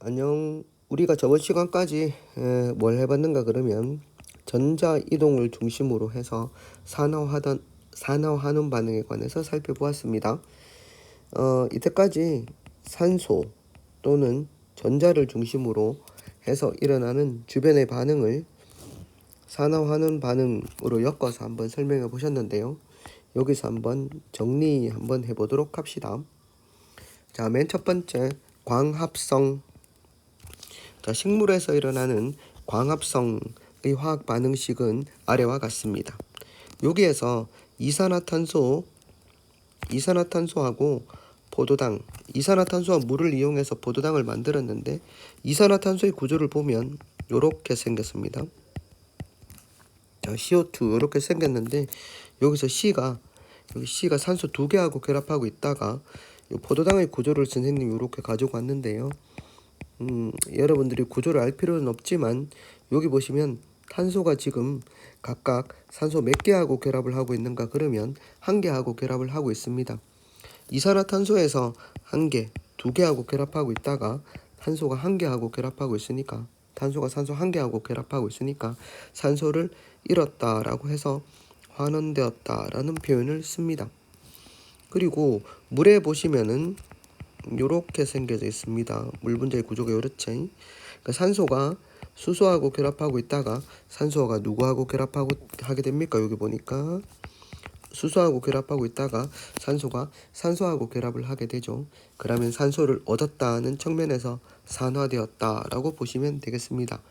안녕. 우리가 저번 시간까지 뭘 해봤는가 그러면 전자 이동을 중심으로 해서 산화하는 반응에 관해서 살펴보았습니다. 이때까지 산소 또는 전자를 중심으로 해서 일어나는 주변의 반응을 산화하는 반응으로 엮어서 한번 설명해 보셨는데요. 여기서 한번 정리 한번 해보도록 합시다. 자, 맨 첫 번째 광합성. 자, 식물에서 일어나는 광합성의 화학 반응식은 아래와 같습니다. 여기에서 이산화탄소하고 포도당, 이산화탄소와 물을 이용해서 포도당을 만들었는데 이산화탄소의 구조를 보면 이렇게 생겼습니다. 자, CO2 이렇게 생겼는데 여기서 C가 산소 2개하고 결합하고 있다가 포도당의 구조를 선생님이 이렇게 가지고 왔는데요. 여러분들이 구조를 알 필요는 없지만 여기 보시면 탄소가 지금 각각 산소 몇 개하고 결합을 하고 있는가 그러면 한 개하고 결합을 하고 있습니다. 이산화탄소에서 한 개, 두 개하고 결합하고 있다가 탄소가 한 개하고 결합하고 있으니까 탄소가 산소 한 개하고 결합하고 있으니까 산소를 잃었다라고 해서 환원되었다라는 표현을 씁니다. 그리고 물에 보시면은 요렇게 생겨져 있습니다. 물 분자의 구조가 요렇지. 그러니까 산소가 수소하고 결합하고 있다가 산소가 누구하고 결합하고 하게 됩니까? 여기 보니까 수소하고 결합하고 있다가 산소가 산소하고 결합을 하게 되죠. 그러면 산소를 얻었다는 측면에서 산화되었다라고 보시면 되겠습니다.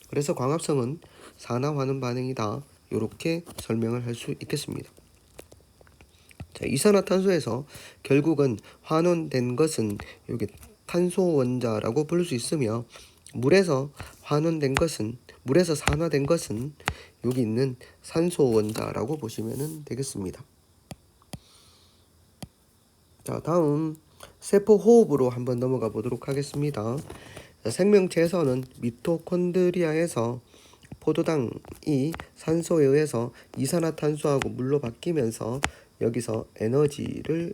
그래서 광합성은 산화하는 반응이다. 이렇게 설명을 할 수 있겠습니다. 자, 이산화탄소에서 결국은 환원된 것은 여기 탄소 원자라고 부를 수 있으며 물에서 산화된 것은 여기 있는 산소 원자라고 보시면 되겠습니다. 자, 다음 세포 호흡으로 한번 넘어가 보도록 하겠습니다. 자, 생명체에서는 미토콘드리아에서 포도당이 산소에 의해서 이산화탄소하고 물로 바뀌면서 여기서 에너지를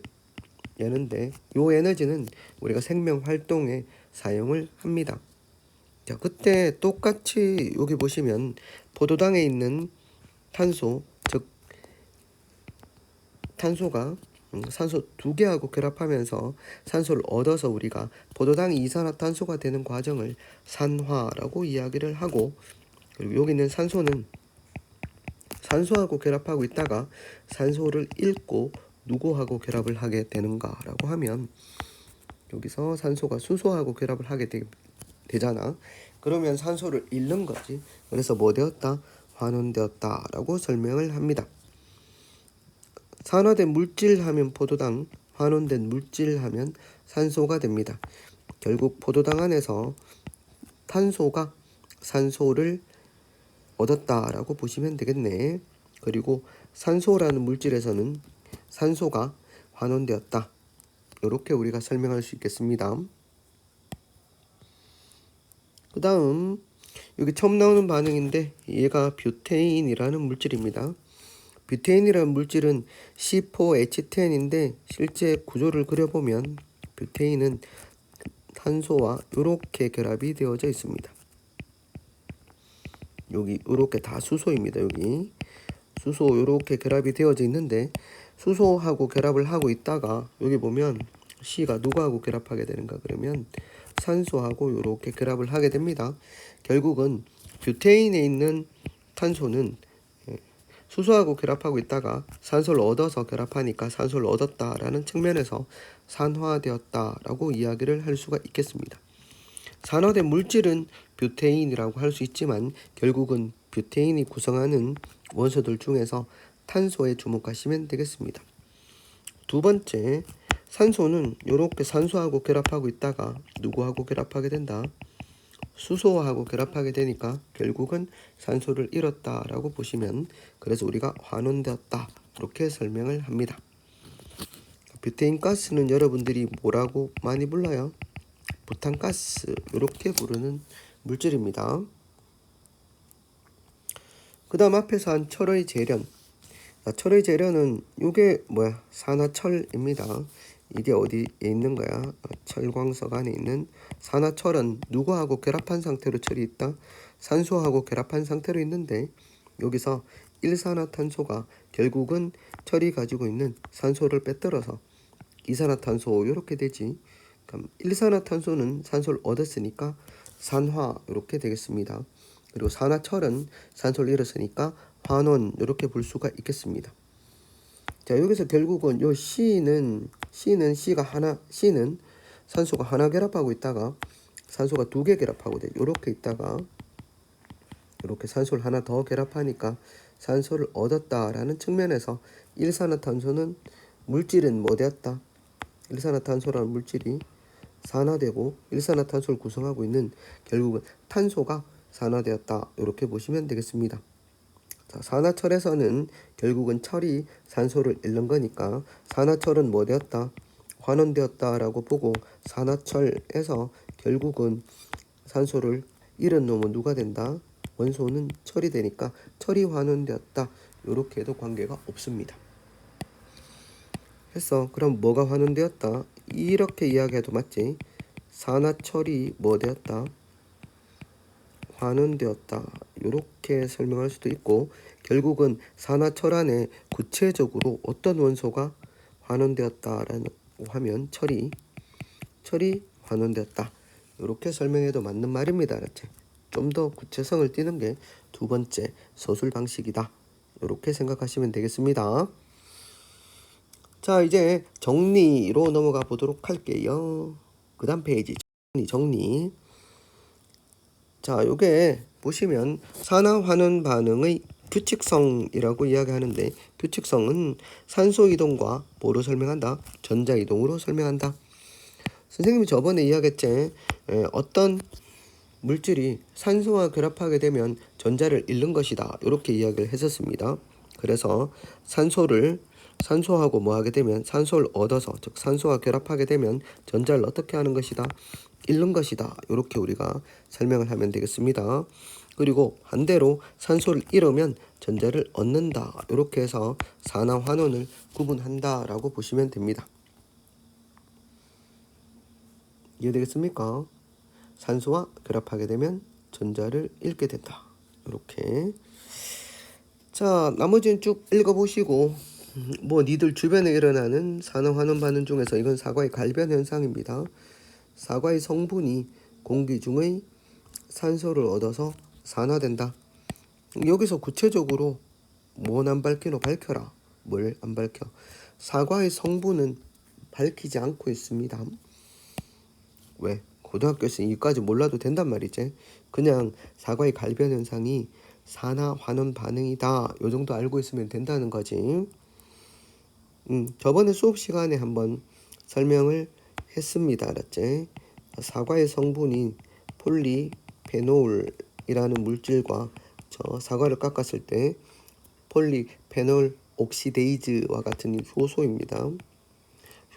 내는데 이 에너지는 우리가 생명 활동에 사용을 합니다. 자, 그때 똑같이 여기 보시면 포도당에 있는 탄소, 즉 탄소가 산소 2개하고 결합하면서 산소를 얻어서 우리가 포도당이 이산화탄소가 되는 과정을 산화라고 이야기를 하고, 그리고 여기 있는 산소는 산소하고 결합하고 있다가 산소를 잃고 누구하고 결합을 하게 되는가라고 하면 여기서 산소가 수소하고 결합을 하게 되잖아. 그러면 산소를 잃는 거지. 그래서 뭐 되었다? 환원되었다라고 설명을 합니다. 산화된 물질 하면 포도당, 환원된 물질 하면 산소가 됩니다. 결국 포도당 안에서 탄소가 산소를 얻었다라고 보시면 되겠네. 그리고 산소라는 물질에서는 산소가 환원되었다. 이렇게 우리가 설명할 수 있겠습니다. 그 다음 여기 처음 나오는 반응인데 얘가 뷰테인이라는 물질입니다. 뷰테인이라는 물질은 C4H10인데 실제 구조를 그려보면 뷰테인은 탄소와 이렇게 결합이 되어져 있습니다. 여기 이렇게 다 수소입니다. 여기 수소 이렇게 결합이 되어져 있는데 수소하고 결합을 하고 있다가 여기 보면 C가 누구하고 결합하게 되는가 그러면 산소하고 이렇게 결합을 하게 됩니다. 결국은 뷰테인에 있는 탄소는 수소하고 결합하고 있다가 산소를 얻어서 결합하니까 산소를 얻었다라는 측면에서 산화되었다라고 이야기를 할 수가 있겠습니다. 산화된 물질은 뷰테인이라고 할 수 있지만 결국은 뷰테인이 구성하는 원소들 중에서 탄소에 주목하시면 되겠습니다. 두 번째, 산소는 이렇게 산소하고 결합하고 있다가 누구하고 결합하게 된다? 수소하고 결합하게 되니까 결국은 산소를 잃었다라고 보시면, 그래서 우리가 환원되었다 이렇게 설명을 합니다. 뷰테인 가스는 여러분들이 뭐라고 많이 불러요? 부탄가스 이렇게 부르는 물질입니다. 그 다음 앞에서 한 철의 재련. 철의 재련은 이게 산화철입니다. 이게 어디에 있는 거야? 철광석 안에 있는 산화철은 누구하고 결합한 상태로 철이 있다? 산소하고 결합한 상태로 있는데 여기서 일산화탄소가 결국은 철이 가지고 있는 산소를 빼떨어서 이산화탄소 이렇게 되지. 그럼 일산화탄소는 산소를 얻었으니까 산화 이렇게 되겠습니다. 그리고 산화철은 산소를 잃었으니까 환원 이렇게 볼 수가 있겠습니다. 자, 여기서 결국은 요 C는 산소가 하나 결합하고 있다가 산소가 두 개 결합하고 돼. 요렇게 있다가 이렇게 산소를 하나 더 결합하니까 산소를 얻었다라는 측면에서 일산화탄소는 물질은 뭐 되었다? 일산화탄소라는 물질이 산화되고 일산화탄소를 구성하고 있는 결국은 탄소가 산화되었다. 이렇게 보시면 되겠습니다. 자, 산화철에서는 결국은 철이 산소를 잃는 거니까 산화철은 뭐 되었다? 환원되었다라고 보고 산화철에서 결국은 산소를 잃은 놈은 누가 된다? 원소는 철이 되니까 철이 환원되었다. 이렇게 해도 관계가 없습니다. 했어. 그럼 뭐가 환원되었다? 이렇게 이야기해도 맞지? 산화철이 뭐 되었다? 환원되었다. 이렇게 설명할 수도 있고 결국은 산화철 안에 구체적으로 어떤 원소가 환원되었다라고 하면 철이 환원되었다. 이렇게 설명해도 맞는 말입니다. 알았지? 좀 더 구체성을 띠는 게 두 번째 서술 방식이다. 이렇게 생각하시면 되겠습니다. 자, 이제 정리로 넘어가 보도록 할게요. 그 다음 페이지 정리. 자, 요게 보시면 산화환원 반응의 규칙성이라고 이야기하는데 규칙성은 산소 이동과 뭐로 설명한다? 전자 이동으로 설명한다. 선생님이 저번에 이야기했지. 어떤 물질이 산소와 결합하게 되면 전자를 잃는 것이다. 이렇게 이야기를 했었습니다. 그래서 산소하고 뭐 하게 되면 산소를 얻어서 즉 산소와 결합하게 되면 전자를 어떻게 하는 것이다? 잃는 것이다. 이렇게 우리가 설명을 하면 되겠습니다. 그리고 반대로 산소를 잃으면 전자를 얻는다. 이렇게 해서 산화환원을 구분한다라고 보시면 됩니다. 이해되겠습니까? 산소와 결합하게 되면 전자를 잃게 된다. 이렇게. 자, 나머지는 쭉 읽어보시고 뭐 니들 주변에 일어나는 산화환원 반응 중에서 이건 사과의 갈변 현상입니다. 사과의 성분이 공기 중의 산소를 얻어서 산화된다. 여기서 구체적으로 뭘 안 밝히노? 밝혀라. 뭘 안 밝혀? 사과의 성분은 밝히지 않고 있습니다. 왜? 고등학교에서 이까지 몰라도 된단 말이지. 그냥 사과의 갈변 현상이 산화환원 반응이다. 요 정도 알고 있으면 된다는 거지. 저번에 수업 시간에 한번 설명을 했습니다. 알았지? 사과의 성분인 폴리페놀이라는 물질과 저 사과를 깎았을 때 폴리페놀 옥시데이즈와 같은 효소입니다.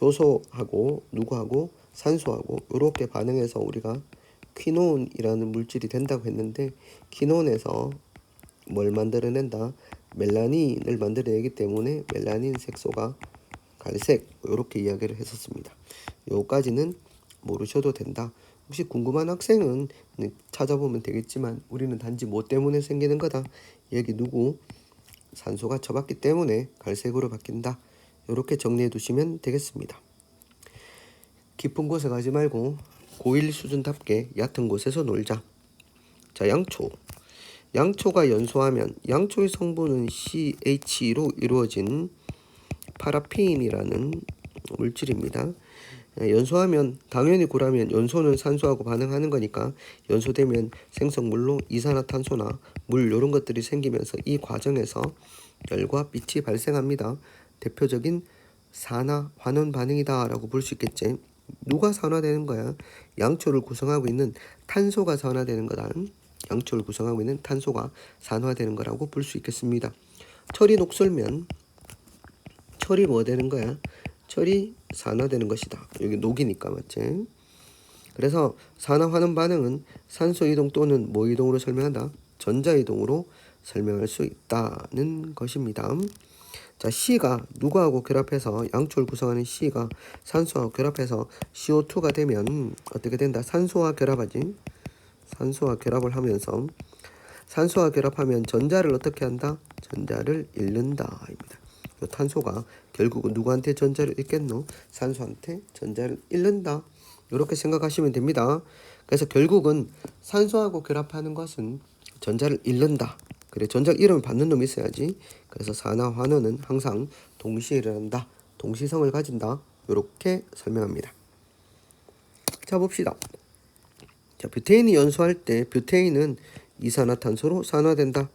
효소하고 누구하고 산소하고 이렇게 반응해서 우리가 퀴논이라는 물질이 된다고 했는데 퀴논에서 뭘 만들어낸다? 멜라닌을 만들어내기 때문에 멜라닌 색소가 갈색 이렇게 이야기를 했었습니다. 요까지는 모르셔도 된다. 혹시 궁금한 학생은 찾아보면 되겠지만 우리는 단지 뭐 때문에 생기는 거다. 여기 누구? 산소가 처봤기 때문에 갈색으로 바뀐다. 이렇게 정리해 두시면 되겠습니다. 깊은 곳에 가지 말고 고1 수준답게 얕은 곳에서 놀자. 자, 양초가 연소하면 양초의 성분은 CH로 이루어진 파라핀이라는 물질입니다. 연소하면 당연히 그러면 연소는 산소하고 반응하는 거니까 연소되면 생성물로 이산화탄소나 물 이런 것들이 생기면서 이 과정에서 열과 빛이 발생합니다. 대표적인 산화환원 반응이다 라고 볼 수 있겠지. 누가 산화되는 거야? 양초를 구성하고 있는 탄소가 산화되는 거다. 양초를 구성하고 있는 탄소가 산화되는 거라고 볼 수 있겠습니다. 철이 녹슬면 철이 뭐 되는 거야? 철이 산화되는 것이다. 여기 녹이니까 맞지? 그래서 산화환원 반응은 산소 이동 또는 뭐 이동으로 설명한다? 전자 이동으로 설명할 수 있다는 것입니다. 자, C가 누구하고 결합해서 양초를 구성하는 C가 산소하고 결합해서 CO2가 되면 어떻게 된다? 산소와 결합하지. 산소와 결합을 하면서 산소와 결합하면 전자를 어떻게 한다? 전자를 잃는다 입니다. 요 탄소가 결국은 누구한테 전자를 잃겠노? 산소한테 전자를 잃는다. 이렇게 생각하시면 됩니다. 그래서 결국은 산소하고 결합하는 것은 전자를 잃는다. 그래, 전자를 잃으면 받는 놈이 있어야지. 그래서 산화 환원은 항상 동시에 일어난다. 동시성을 가진다. 이렇게 설명합니다. 자, 봅시다. 자, 뷰테인이 연소할 때 뷰테인은 이산화탄소로 산화된다.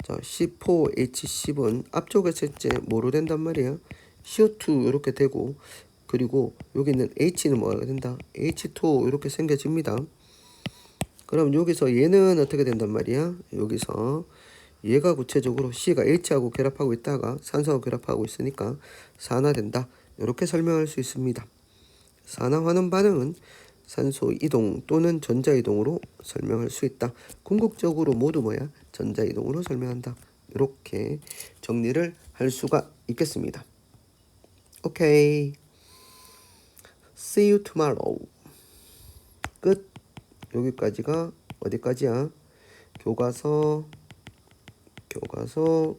자, C4H10은 앞쪽에 셋째 뭐로 된단 말이야? CO2 이렇게 되고, 그리고 여기 있는 H는 뭐가 된다? H2O 이렇게 생겨집니다. 그럼 여기서 얘는 어떻게 된단 말이야? 여기서 얘가 구체적으로 C가 H하고 결합하고 있다가 산소하고 결합하고 있으니까 산화된다. 이렇게 설명할 수 있습니다. 산화환원 반응은 산소 이동 또는 전자 이동으로 설명할 수 있다. 궁극적으로 모두 뭐야? 전자 이동으로 설명한다. 이렇게 정리를 할 수가 있겠습니다. 오케이. See you tomorrow. 끝. 여기까지가 어디까지야? 교과서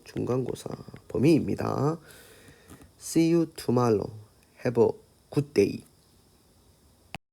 중간고사 범위입니다. See you tomorrow. Have a good day.